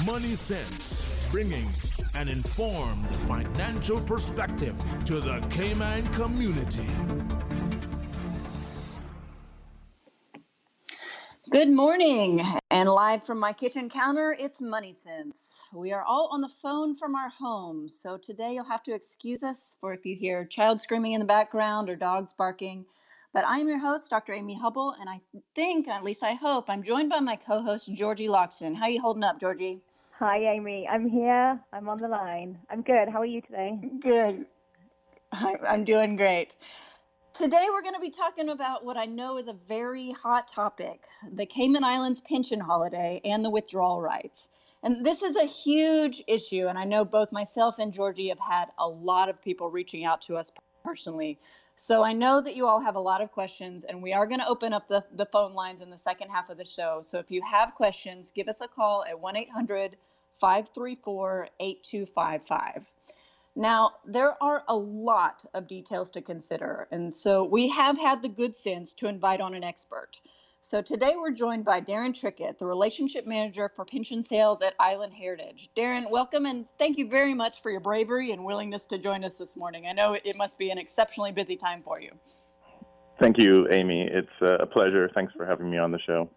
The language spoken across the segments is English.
Money Sense, bringing an informed financial perspective to the Cayman community. Good morning, and live from my kitchen counter, it's Money Sense. We are all on the phone from our homes, so today you'll have to excuse us for if you hear child screaming in the background or dogs barking. But I am your host, Dr. Amy Hubble, and I think, at least I hope, I'm joined by my co-host, Georgie Loxton. How are you holding up, Georgie? Hi, Amy. I'm here. I'm on the line. I'm good. How are you today? Good. I'm doing great. Today we're going to be talking about what I know is a very hot topic, the Cayman Islands pension holiday and the withdrawal rights. And this is a huge issue, and I know both myself and Georgie have had a lot of people reaching out to us personally. So I know that you all have a lot of questions, and we are going to open up the phone lines in the second half of the show. So if you have questions, give us a call at 1-800-534-8255. Now, there are a lot of details to consider, and so we have had the good sense to invite on an expert. So today we're joined by Darren Trickett, the Relationship Manager for Pension Sales at Island Heritage. Darren, welcome, and thank you very much for your bravery and willingness to join us this morning. I know it must be an exceptionally busy time for you. Thank you, Amy. It's a pleasure. Thanks for having me on the show.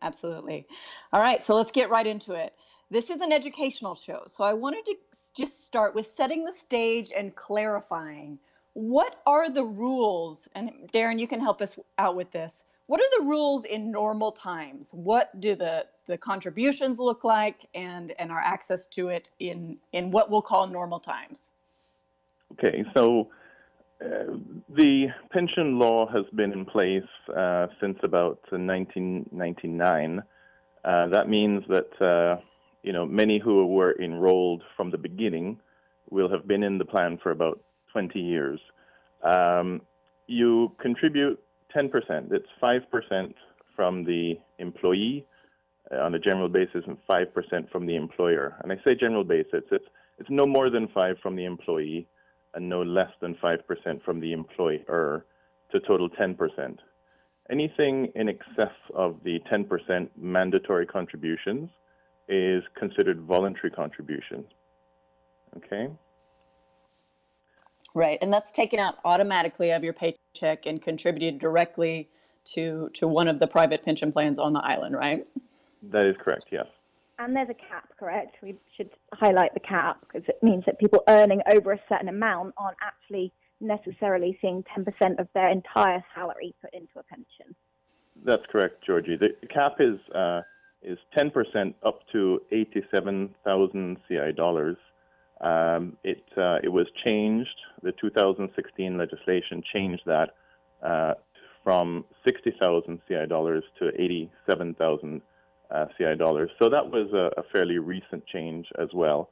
Absolutely. All right, so let's get right into it. This is an educational show, so I wanted to just start with setting the stage and clarifying what are the rules, and Darren, you can help us out with this. What are the rules in normal times? What do the contributions look like and our access to it in what we'll call normal times? Okay, so the pension law has been in place since about 1999. That means that many who were enrolled from the beginning will have been in the plan for about 20 years. You contribute 10%. It's 5% from the employee on a general basis and 5% from the employer. And I say general basis, it's no more than 5 from the employee and no less than 5% from the employer to total 10%. Anything in excess of the 10% mandatory contributions is considered voluntary contribution. Okay? Right, and that's taken out automatically of your paycheck and contributed directly to one of the private pension plans on the island, right? That is correct, yes. And there's a cap, correct? We should highlight the cap because it means that people earning over a certain amount aren't actually necessarily seeing 10% of their entire salary put into a pension. That's correct, Georgie. The cap is 10% up to 87,000 CI dollars. It was changed. The 2016 legislation changed that from 60,000 CI dollars to 87,000 CI dollars. So that was a fairly recent change as well.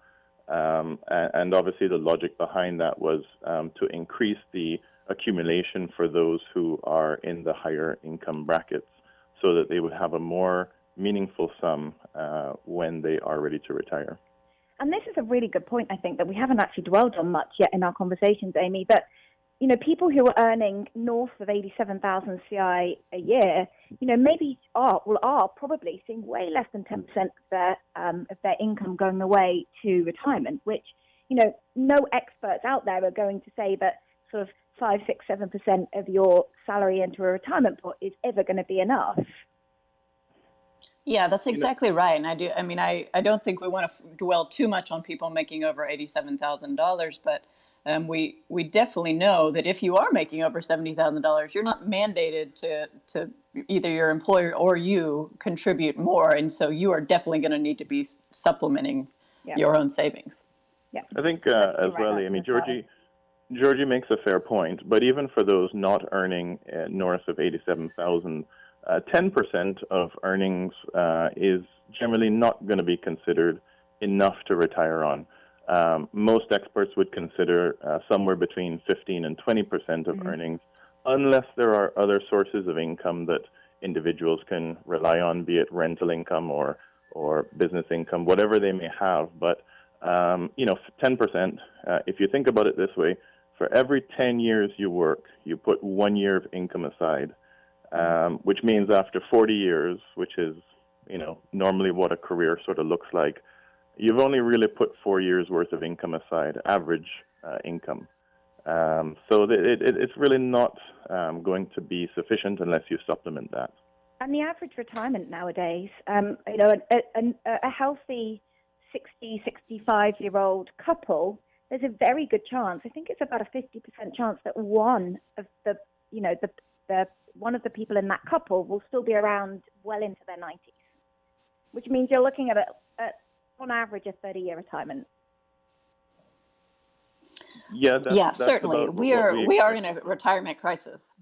And obviously the logic behind that was to increase the accumulation for those who are in the higher income brackets so that they would have a more meaningful sum when they are ready to retire. And this is a really good point, I think, that we haven't actually dwelled on much yet in our conversations, Amy. But, people who are earning north of 87,000 CI a year, maybe are probably seeing way less than 10% of their income going away to retirement, which, no experts out there are going to say that sort of 5, 6, 7% of your salary into a retirement pot is ever going to be enough. Yeah, that's exactly right. And I don't think we want to dwell too much on people making over $87,000, but we definitely know that if you are making over $70,000, you're not mandated to either your employer or you contribute more. And so you are definitely going to need to be supplementing your own savings. Yeah. I think as well, Amy, Georgie makes a fair point, but even for those not earning north of 87,000, 10% of earnings is generally not going to be considered enough to retire on. Most experts would consider somewhere between 15 and 20% of earnings, unless there are other sources of income that individuals can rely on, be it rental income or business income, whatever they may have. But, 10%, if you think about it this way, for every 10 years you work, you put 1 year of income aside. Which means after 40 years, which is normally what a career sort of looks like, you've only really put 4 years worth of income aside, average income. So it's really not going to be sufficient unless you supplement that. And the average retirement nowadays, a healthy 60, 65-year-old couple, there's a very good chance. I think it's about a 50% chance that one of the people in that couple will still be around well into their 90s, which means you're looking at on average a 30-year retirement. Yeah, that's certainly. We are in a retirement crisis.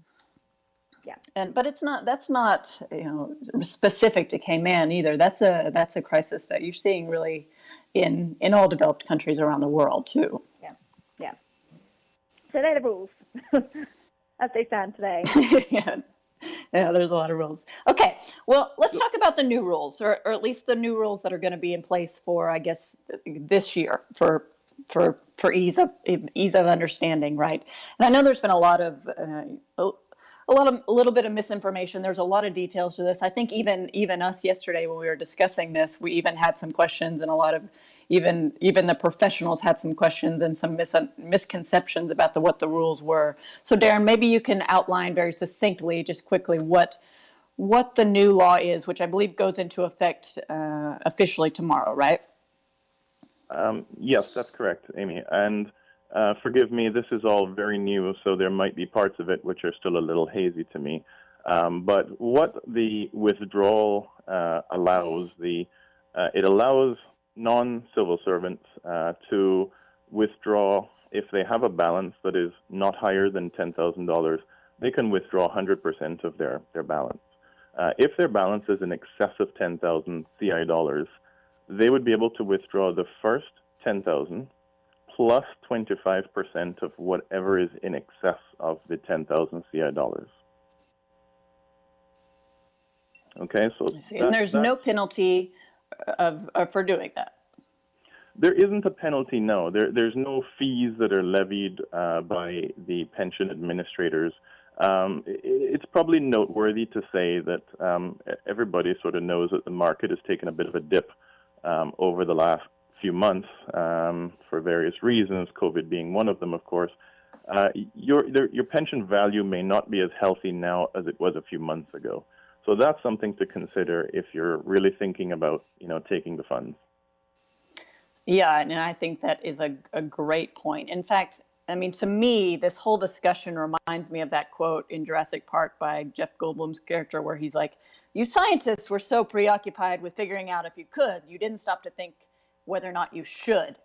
Yeah. But that's not specific to Cayman either. That's a crisis that you're seeing really in all developed countries around the world too. Yeah. So they're the rules as they stand today. Yeah, there's a lot of rules. Okay, well, let's talk about the new rules, or at least the new rules that are going to be in place for, I guess, this year for ease of understanding, right? And I know there's been a little bit of misinformation. There's a lot of details to this. I think even us yesterday when we were discussing this, we even had some questions, and a lot of even the professionals had some questions and some misconceptions about what the rules were. So Darren, maybe you can outline very succinctly, just quickly, what the new law is, which I believe goes into effect officially tomorrow, right? Yes, that's correct, Amy. And forgive me, this is all very new, so there might be parts of it which are still a little hazy to me. But what the withdrawal allows, it allows non-civil servants to withdraw if they have a balance that is not higher than $10,000. They can withdraw 100% of their balance. If their balance is in excess of 10,000 CI dollars, they would be able to withdraw the first 10,000 plus 25% of whatever is in excess of the 10,000 CI dollars. Okay, so and there's no penalty for doing that. There isn't a penalty, no. There's no fees that are levied by the pension administrators. It's probably noteworthy to say that everybody sort of knows that the market has taken a bit of a dip over the last few months for various reasons, COVID being one of them, of course. Your pension value may not be as healthy now as it was a few months ago. So that's something to consider if you're really thinking about, taking the funds. Yeah, and I think that is a great point. In fact, I mean, to me, this whole discussion reminds me of that quote in Jurassic Park by Jeff Goldblum's character where he's like, you scientists were so preoccupied with figuring out if you could, you didn't stop to think whether or not you should.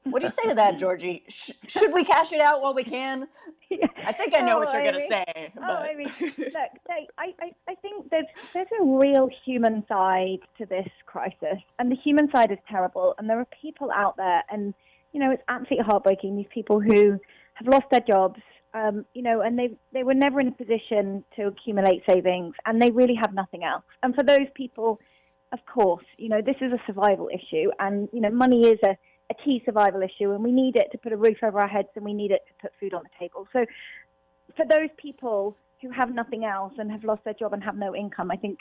What do you say to that, Georgie? Should we cash it out while we can? Yeah. I think I know what you're going to say. Amy, look, I think there's a real human side to this crisis, and the human side is terrible, and there are people out there, and, it's absolutely heartbreaking, these people who have lost their jobs, and they were never in a position to accumulate savings, and they really have nothing else. And for those people, of course, this is a survival issue, and, money is a key survival issue, and we need it to put a roof over our heads, and we need it to put food on the table. So for those people who have nothing else and have lost their job and have no income, I think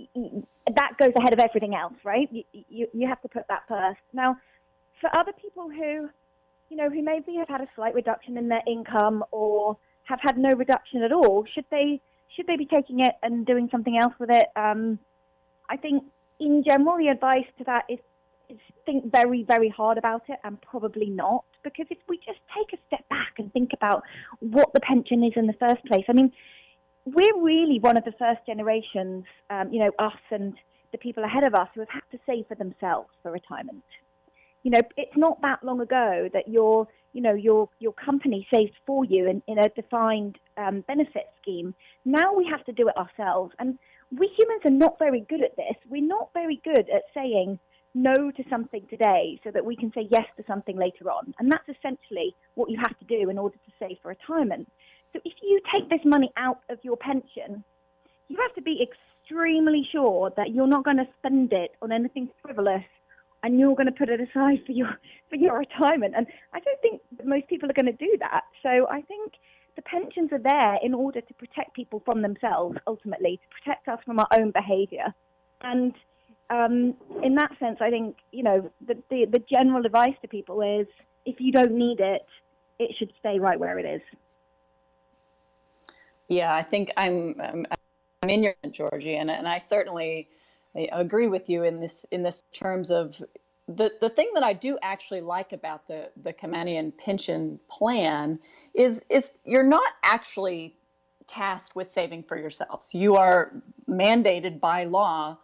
that goes ahead of everything else, right? You have to put that first. Now, for other people who maybe have had a slight reduction in their income or have had no reduction at all, should they be taking it and doing something else with it? I think in general, the advice to that is think very, very hard about it, and probably not, because if we just take a step back and think about what the pension is in the first place, I mean, we're really one of the first generations, us and the people ahead of us who have had to save for themselves for retirement. It's not that long ago that your company saved for you in a defined benefit scheme. Now we have to do it ourselves, and we humans are not very good at this. We're not very good at saying no to something today so that we can say yes to something later on. And that's essentially what you have to do in order to save for retirement. So if you take this money out of your pension, you have to be extremely sure that you're not going to spend it on anything frivolous, and you're going to put it aside for your retirement. And I don't think that most people are going to do that. So I think the pensions are there in order to protect people from themselves, ultimately, to protect us from our own behavior. And in that sense, I think, the general advice to people is if you don't need it, it should stay right where it is. Yeah, I think I'm in your Georgie, and I certainly agree with you in this terms of the thing that I do actually like about the Caymanian pension plan is you're not actually tasked with saving for yourselves. You are mandated by law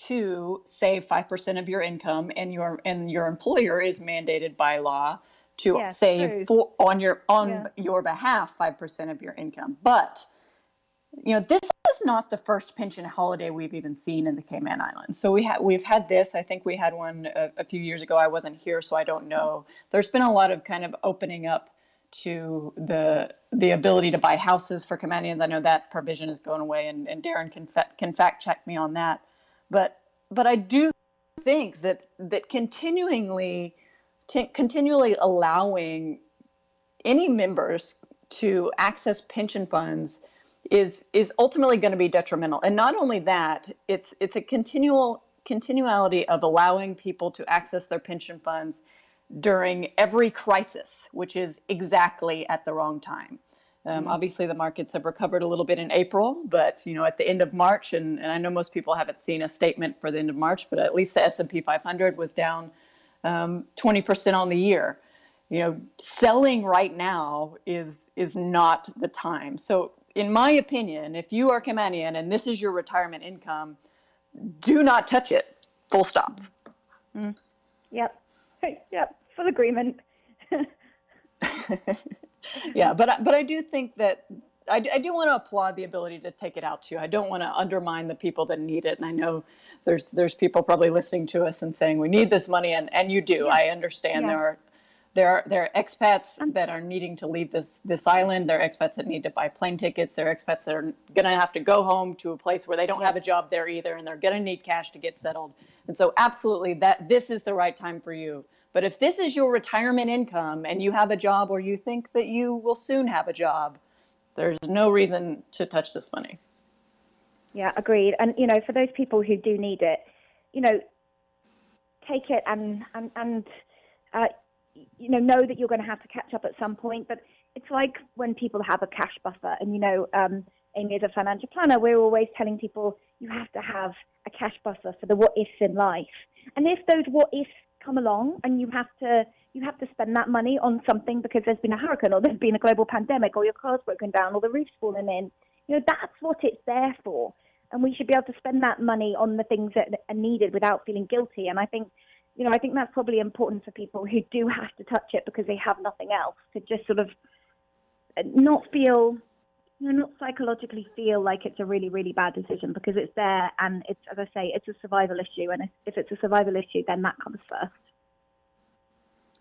to save 5% of your income, and your employer is mandated by law to save on your behalf 5% of your income. But this is not the first pension holiday we've even seen in the Cayman Islands. So we've had this. I think we had one a few years ago. I wasn't here, so I don't know. There's been a lot of kind of opening up to the ability to buy houses for Caymanians. I know that provision is going away, and Darren can fact check me on that. But I do think that continually allowing any members to access pension funds is ultimately going to be detrimental. And not only that, it's a continuality of allowing people to access their pension funds during every crisis, which is exactly at the wrong time. Obviously, the markets have recovered a little bit in April, but at the end of March, and I know most people haven't seen a statement for the end of March, but at least the S&P 500 was down 20% on the year. Selling right now is not the time. So, in my opinion, if you are Caymanian and this is your retirement income, do not touch it. Full stop. Yep. Full agreement. Yeah, but I do think that I do want to applaud the ability to take it out too. I don't want to undermine the people that need it. And I know there's people probably listening to us and saying we need this money, and you do. Yeah. I understand there are expats that are needing to leave this island. There are expats that need to buy plane tickets. There are expats that are going to have to go home to a place where they don't have a job there either, and they're going to need cash to get settled. And so absolutely this is the right time for you. But if this is your retirement income and you have a job or you think that you will soon have a job, there's no reason to touch this money. Yeah, agreed. And, for those people who do need it, take it and know that you're going to have to catch up at some point. But it's like when people have a cash buffer. And, Amy, as a financial planner, we're always telling people you have to have a cash buffer for the what-ifs in life. And if those what-ifs come along and you have to spend that money on something because there's been a hurricane or there's been a global pandemic or your car's broken down or the roof's fallen in, that's what it's there for. And we should be able to spend that money on the things that are needed without feeling guilty. And I think that's probably important for people who do have to touch it because they have nothing else, to just sort of not feel, not psychologically feel like it's a really, really bad decision, because it's there and it's, as I say, it's a survival issue. And if it's a survival issue, then that comes first.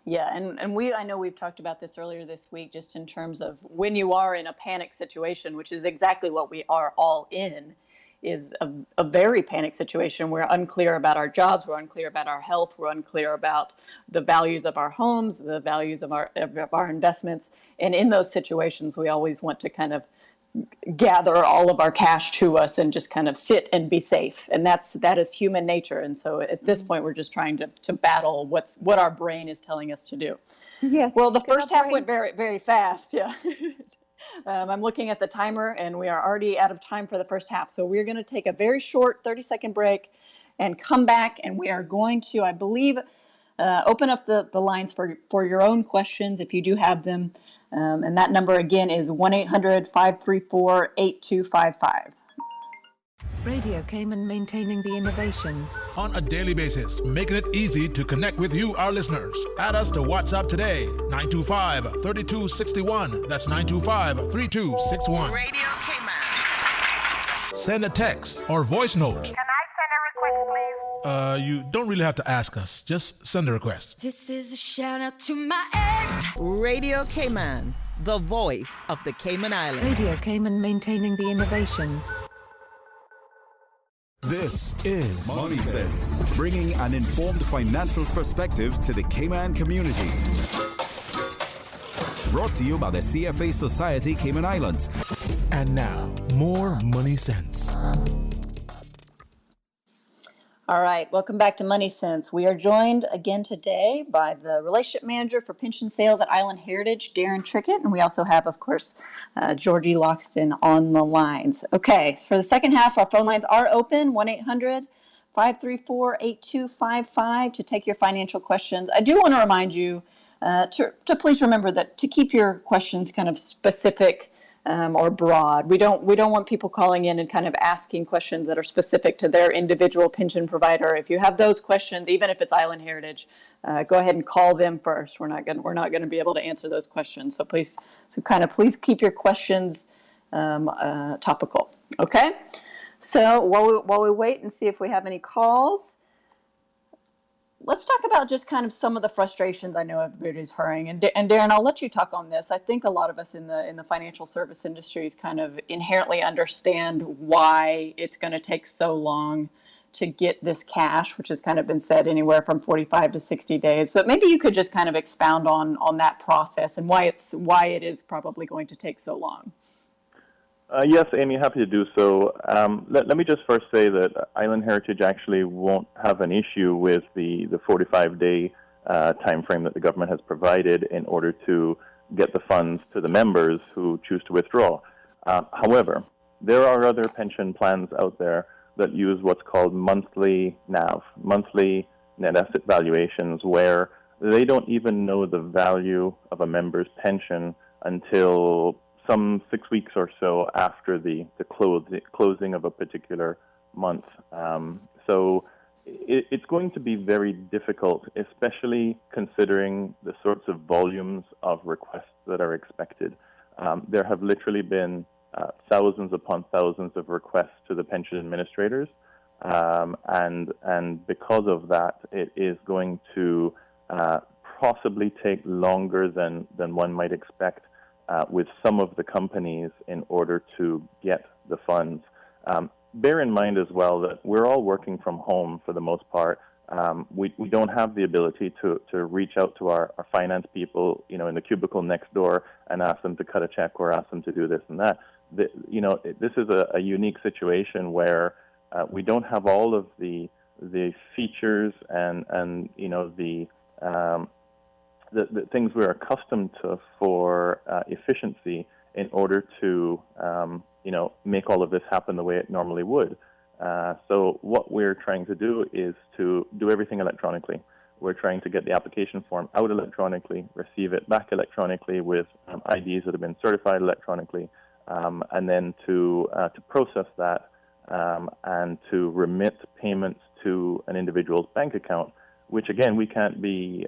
Yeah, and I know we've talked about this earlier this week, just in terms of when you are in a panic situation, which is exactly what we are all in, is a very panic situation. We're unclear about our jobs, we're unclear about our health, we're unclear about the values of our homes, the values of our investments. And in those situations, we always want to kind of gather all of our cash to us and just kind of sit and be safe. And that is human nature. And so at this point, we're just trying to battle what our brain is telling us to do. Yeah. Well, the first half went very, very fast. Yeah. I'm looking at the timer and we are already out of time for the first half. So we're going to take a very short 30-second break and come back, and we are going to, I believe, open up the lines for your own questions if you do have them. And that number again is 1-800-534-8255. Radio Cayman, maintaining the innovation. On a daily basis, making it easy to connect with you, our listeners. Add us to WhatsApp today, 925-3261. That's 925-3261. Radio Cayman. Send a text or voice note. Can I send a request, please? You don't really have to ask us. Just send a request. This is a shout out to my ex. Radio Cayman, the voice of the Cayman Islands. Radio Cayman, maintaining the innovation. This is Money Sense, bringing an informed financial perspective to the Cayman community. Brought to you by the CFA Society Cayman Islands. And now, more Money Sense. All right, welcome back to Money Sense. We are joined again today by the Relationship Manager for Pension Sales at Island Heritage, Darren Trickett, and we also have, of course, Georgie Loxton on the lines. Okay, for the second half, our phone lines are open, 1-800-534-8255 to take your financial questions. I do want to remind you to please remember that to keep your questions kind of specific or broad. We don't want people calling in and kind of asking questions that are specific to their individual pension provider. If you have those questions, even if it's Island Heritage, go ahead and call them first. We're not going to be able to answer those questions. So please keep your questions topical. Okay. So while we wait and see if we have any calls, let's talk about just kind of some of the frustrations I know everybody's hearing. And Darren, I'll let you talk on this. I think a lot of us in the financial service industries kind of inherently understand why it's going to take so long to get this cash, which has kind of been said anywhere from 45 to 60 days. But maybe you could just kind of expound on that process and why it is probably going to take so long. Yes, Amy, happy to do so. Let me just first say that Island Heritage actually won't have an issue with the 45-day time frame that the government has provided in order to get the funds to the members who choose to withdraw. However, there are other pension plans out there that use what's called monthly NAV, monthly net asset valuations, where they don't even know the value of a member's pension until some 6 weeks or so after the closing of a particular month. So it's going to be very difficult, especially considering the sorts of volumes of requests that are expected. There have literally been thousands upon thousands of requests to the pension administrators, and because of that, it is going to possibly take longer than one might expect with some of the companies in order to get the funds. Bear in mind as well that we're all working from home for the most part. We don't have the ability to reach out to our finance people, in the cubicle next door and ask them to cut a check or ask them to do this and that. This is a unique situation where we don't have all of the features and the things we're accustomed to for efficiency in order to, make all of this happen the way it normally would. So what we're trying to do is to do everything electronically. We're trying to get the application form out electronically, receive it back electronically with IDs that have been certified electronically, and then to process that and to remit payments to an individual's bank account, which again, we can't be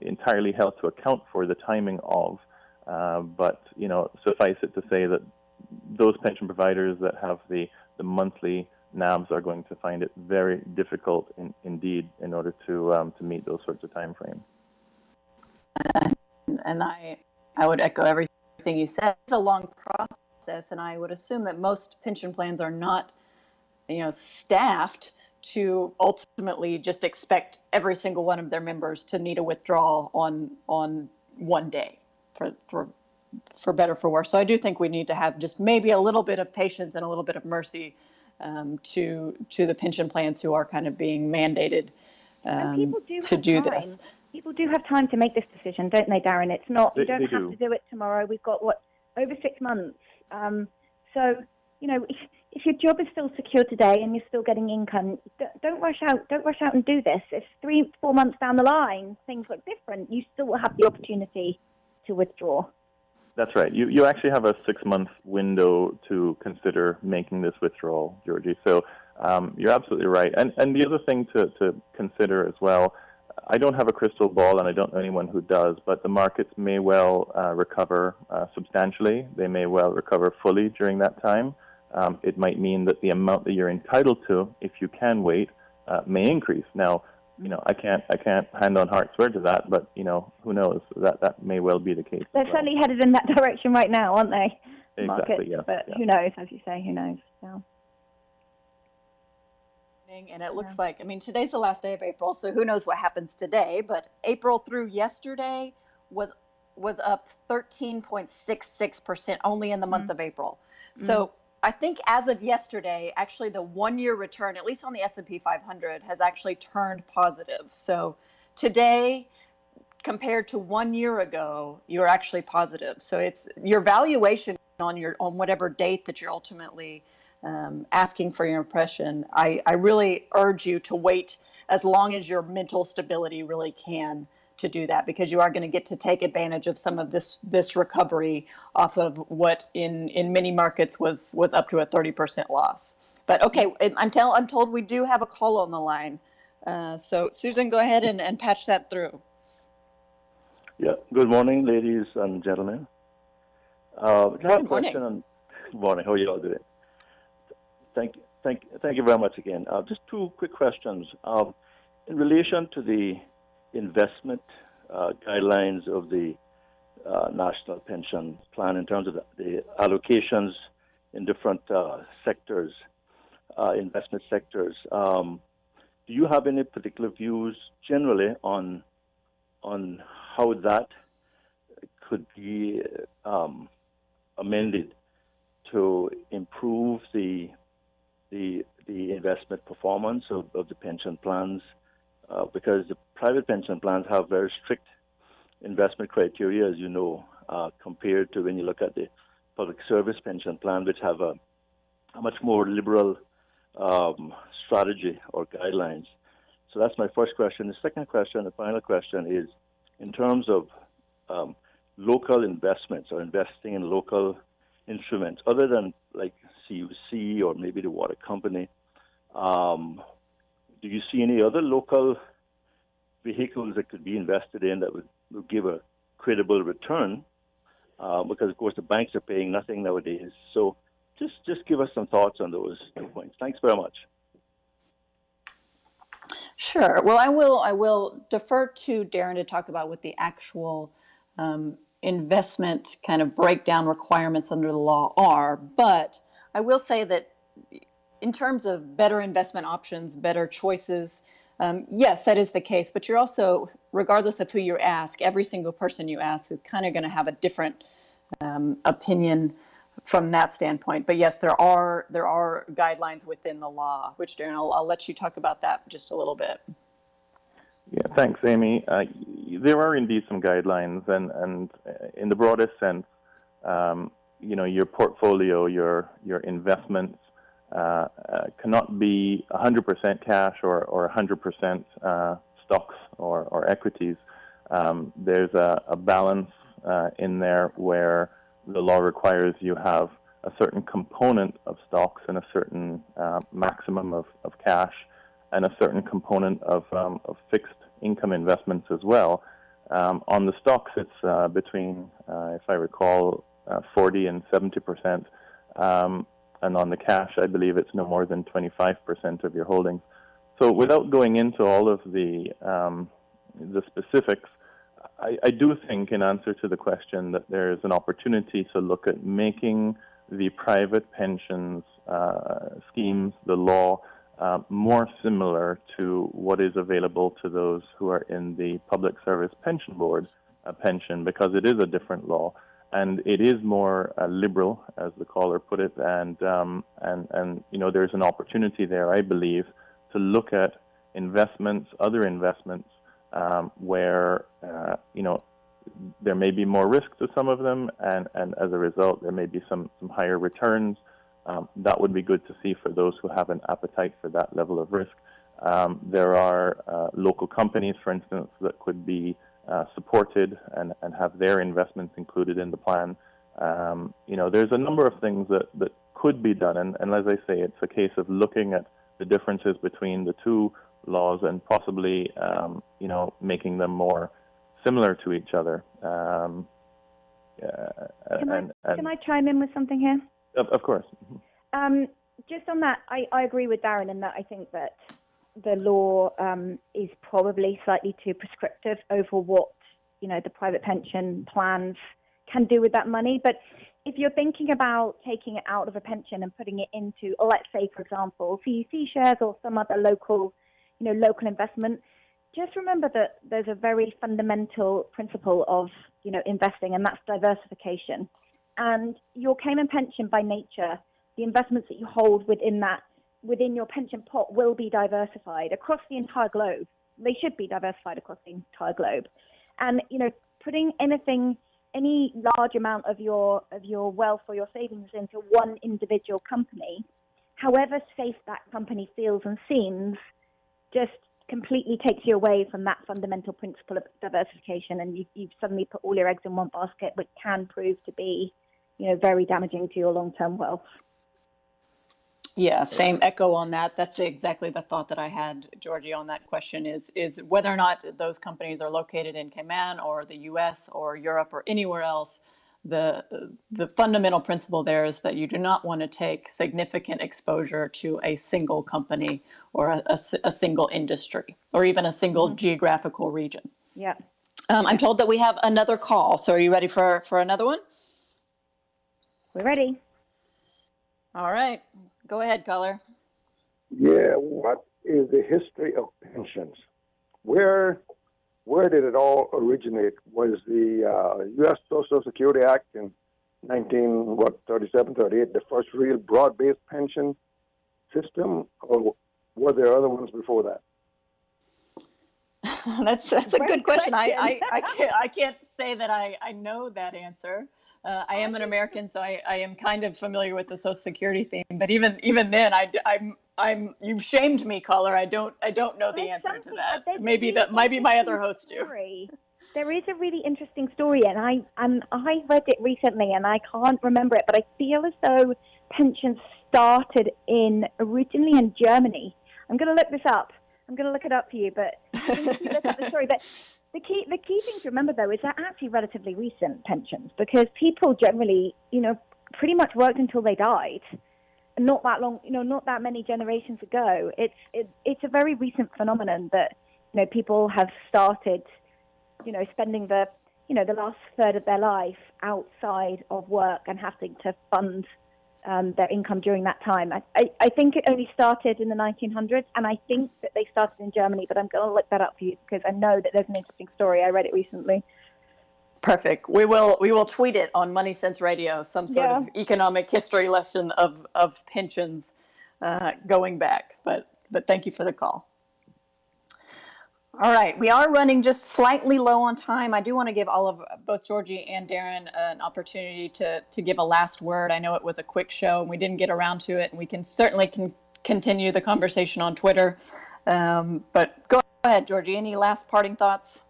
entirely held to account for the timing of, but suffice it to say that those pension providers that have the monthly NAVs are going to find it very difficult indeed in order to meet those sorts of time frames. And I would echo everything you said. It's a long process, and I would assume that most pension plans are not, staffed to ultimately just expect every single one of their members to need a withdrawal on one day, for better for worse. So I do think we need to have just maybe a little bit of patience and a little bit of mercy to the pension plans who are kind of being mandated to do this. People do have time to make this decision, don't they, Darren? It's not, you don't have to do it tomorrow. We've got, over 6 months. So, if your job is still secure today and you're still getting income, don't rush out. Don't rush out and do this. If 3-4 months down the line things look different, you still will have the opportunity to withdraw. That's right. You actually have a 6-month window to consider making this withdrawal, Georgie. So you're absolutely right. And the other thing to consider as well, I don't have a crystal ball, and I don't know anyone who does, but the markets may well recover substantially. They may well recover fully during that time. It might mean that the amount that you're entitled to, if you can wait, may increase. Now, I can't hand on heart swear to that, but who knows? That may well be the case. They're certainly headed in that direction right now, aren't they? Exactly. Markets, Yeah. But who knows? As you say, who knows? So. And it looks like, today's the last day of April, so who knows what happens today, but April through yesterday was up 13.66% only in the month of April. So I think as of yesterday, actually the 1-year return, at least on the S&P 500, has actually turned positive. So today, compared to 1 year ago, you're actually positive. So it's your valuation on whatever date that you're ultimately asking for your impression. I really urge you to wait as long as your mental stability really can to do that, because you are going to get to take advantage of some of this recovery off of what in many markets was up to a 30% loss. But okay, I'm told we do have a call on the line. So Susan, go ahead and patch that through. Yeah. Good morning, ladies and gentlemen. Good morning. Good morning. How are you all doing? Thank you very much again. Just two quick questions. In relation to the investment guidelines of the National Pension Plan in terms of the allocations in different sectors, investment sectors, do you have any particular views generally on how that could be amended to improve the investment performance of the pension plans? Because the private pension plans have very strict investment criteria, as you know, compared to when you look at the public service pension plan, which have a much more liberal strategy or guidelines. So that's my first question. The second question, the final question, is in terms of local investments or investing in local instruments, other than like CUC or maybe the water company, do you see any other local vehicles that could be invested in that would give a credible return? Because, of course, the banks are paying nothing nowadays. So just give us some thoughts on those 2 points. Thanks very much. Sure. Well, I will defer to Darren to talk about what the actual investment kind of breakdown requirements under the law are. But I will say that in terms of better investment options, better choices, yes, that is the case. But you're also, regardless of who you ask, every single person you ask is kind of going to have a different opinion from that standpoint. But yes, there are guidelines within the law, which, Darren, I'll let you talk about that just a little bit. Yeah, thanks, Amy. There are indeed some guidelines, and in the broadest sense, your portfolio, your investments cannot be 100% cash or 100% stocks or equities. There's a balance in there where the law requires you have a certain component of stocks and a certain maximum of cash and a certain component of fixed income investments as well. On the stocks, it's between, if I recall, 40 and 70%. And on the cash, I believe it's no more than 25% of your holdings. So without going into all of the specifics, I do think, in answer to the question, that there is an opportunity to look at making the private pensions schemes, the law, more similar to what is available to those who are in the Public Service Pension Board pension, because it is a different law. And it is more liberal, as the caller put it, and there's an opportunity there, I believe, to look at investments, other investments, where there may be more risk to some of them, and as a result, there may be some higher returns. That would be good to see for those who have an appetite for that level of risk. There are local companies, for instance, that could be supported and have their investments included in the plan. There's a number of things that could be done, and as I say, it's a case of looking at the differences between the two laws and possibly making them more similar to each other. Can I chime in with something here? Of course. Just on that, I agree with Darren in that I think that the law is probably slightly too prescriptive over what the private pension plans can do with that money. But if you're thinking about taking it out of a pension and putting it into, let's say, for example, CUC shares or some other local investment, just remember that there's a very fundamental principle of investing, and that's diversification. And your Cayman pension, by nature, the investments that you hold within your pension pot will be diversified across the entire globe. They should be diversified across the entire globe. And, putting any large amount of your wealth or your savings into one individual company, however safe that company feels and seems, just completely takes you away from that fundamental principle of diversification, and you've suddenly put all your eggs in one basket, which can prove to be, very damaging to your long-term wealth. Yeah, same echo on that. That's exactly the thought that I had, Georgie, on that question is whether or not those companies are located in Cayman or the US or Europe or anywhere else. The fundamental principle there is that you do not want to take significant exposure to a single company or a single industry or even a single geographical region. Yeah. I'm told that we have another call. So are you ready for another one? We're ready. All right. Go ahead, caller. Yeah, what is the history of pensions? Where did it all originate? Was the U.S. Social Security Act in 1937, 38 the first real broad-based pension system, or were there other ones before that? That's a good question. I can't say that I know that answer. I am an American, so I am kind of familiar with the Social Security theme. But even then, I'm you've shamed me, caller. I don't know the answer to that. Maybe my other host do. There is a really interesting story, and I read it recently, and I can't remember it, but I feel as though pensions started originally in Germany. I'm going to look this up. I'm going to look it up for you, but you look up the story. But the key thing to remember, though, is they're actually relatively recent pensions, because people generally, pretty much worked until they died. Not that long, not that many generations ago. It's a very recent phenomenon that, people have started, spending the last third of their life outside of work and having to fund their income during that time. I think it only started in the 1900s, and I think that they started in Germany, but I'm going to look that up for you because I know that there's an interesting story. I read it recently. Perfect. We will tweet it on Money Sense Radio, some sort of economic history lesson of pensions going back. But thank you for the call. All right, we are running just slightly low on time. I do want to give both Georgie and Darren an opportunity to give a last word. I know it was a quick show and we didn't get around to it, and we can certainly continue the conversation on Twitter. But go ahead, Georgie. Any last parting thoughts?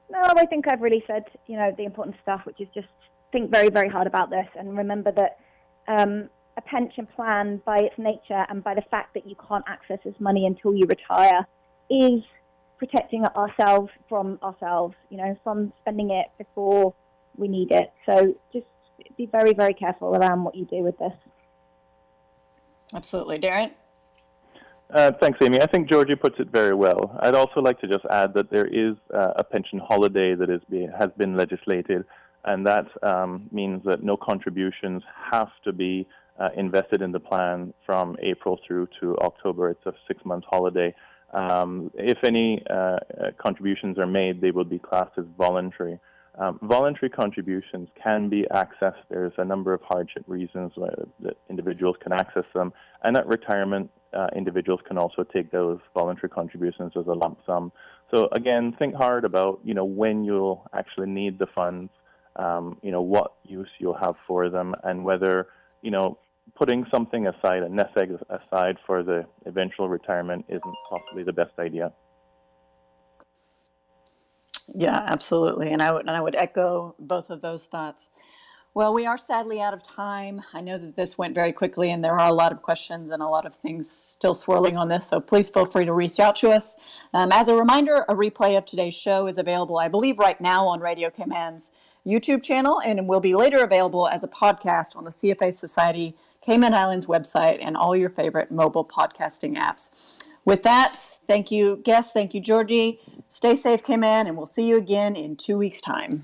No, I think I've really said, the important stuff, which is just think very, very hard about this and remember that a pension plan, by its nature and by the fact that you can't access this money until you retire, is protecting ourselves, from spending it before we need it. So just be very, very careful around what you do with this. Absolutely. Darren? Thanks, Amy. I think Georgie puts it very well. I'd also like to just add that there is a pension holiday that has been legislated, and that means that no contributions have to be invested in the plan from April through to October. It's a 6-month holiday. If any contributions are made, they will be classed as voluntary. Voluntary contributions can be accessed. There's a number of hardship reasons that individuals can access them. And at retirement, individuals can also take those voluntary contributions as a lump sum. So again, think hard about, when you'll actually need the funds, what use you'll have for them, and whether, putting something aside, a nest egg aside for the eventual retirement isn't possibly the best idea. Yeah, absolutely. And I would echo both of those thoughts. Well, we are sadly out of time. I know that this went very quickly and there are a lot of questions and a lot of things still swirling on this. So please feel free to reach out to us. As a reminder, a replay of today's show is available, I believe, right now on Radio Cayman's YouTube channel, and will be later available as a podcast on the CFA Society Cayman Islands website and all your favorite mobile podcasting apps. With that, thank you, guests. Thank you, Georgie. Stay safe, Cayman, and we'll see you again in 2 weeks' time.